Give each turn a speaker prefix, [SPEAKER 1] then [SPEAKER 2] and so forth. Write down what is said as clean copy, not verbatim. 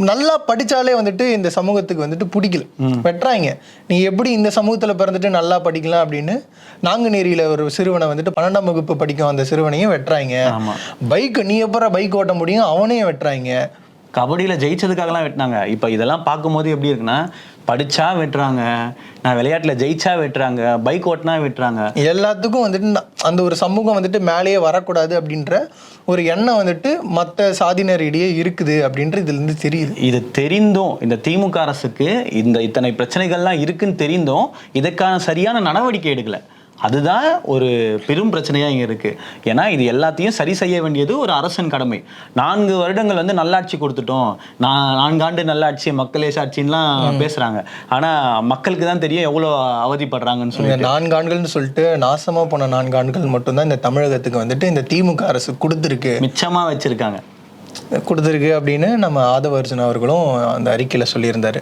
[SPEAKER 1] நல்லா படிச்சாலே வந்துட்டு இந்த சமூகத்துக்கு வந்துட்டு பிடிக்கல, வெட்டுறாங்க. நீ எப்படி இந்த சமூகத்துல பிறந்துட்டு நல்லா படிக்கலாம் அப்படின்னு நாங்குநேரியில ஒரு சிறுவனை வந்துட்டு 12ஆம் வகுப்பு படிக்கும் அந்த சிறுவனையும் வெட்டுறாங்க. பைக் நீ எப்பறம் பைக் ஓட்ட முடியும் அவனையும் வெட்டுறாங்க.
[SPEAKER 2] கபடியில ஜெயிச்சதுக்காகலாம் வெட்டினாங்க. இப்போ இதெல்லாம் பார்க்கும்போது எப்படி இருக்குன்னா, படிச்சா வெட்டுறாங்க, நான் விளையாட்டுல ஜெயிச்சா வெட்டுறாங்க, பைக் ஓட்டினா வெட்டுறாங்க.
[SPEAKER 1] எல்லாத்துக்கும் வந்துட்டு அந்த ஒரு சமூகம் வந்துட்டு மேலேயே வரக்கூடாது அப்படின்ற ஒரு எண்ணம் வந்துட்டு மற்ற சாதியினரிடையே இருக்குது அப்படின்றது இதுல இருந்து தெரியுது.
[SPEAKER 2] இது தெரிந்தும் இந்த திமுக அரசுக்கு இத்தனை பிரச்சனைகள்லாம் இருக்குன்னு தெரிந்தும் இதுக்கான சரியான நடவடிக்கை எடுக்கல. அதுதான் ஒரு பெரும் பிரச்சனையாக இங்கே இருக்குது. ஏன்னா இது எல்லாத்தையும் சரி செய்ய வேண்டியது ஒரு அரசின் கடமை. 4 வருடங்கள் வந்து நல்லாட்சி கொடுத்துட்டோம், 4 ஆண்டு நல்லாட்சி மக்களே சாட்சின்லாம் பேசுகிறாங்க. ஆனால் மக்களுக்கு தான் தெரியும் எவ்வளோ அவதிப்படுறாங்கன்னு சொல்லி.
[SPEAKER 1] 4 ஆண்டுகள்னு சொல்லிட்டு நாசமாக போன 4 ஆண்டுகள் மட்டும்தான் இந்த தமிழகத்துக்கு வந்துட்டு இந்த திமுக அரசு கொடுத்துருக்கு,
[SPEAKER 2] மிச்சமாக வச்சுருக்காங்க
[SPEAKER 1] கொடுத்துருக்கு அப்படின்னு நம்ம ஆதவ அர்ஜுன் அவர்களும் அந்த அறிக்கையில் சொல்லியிருந்தாரு.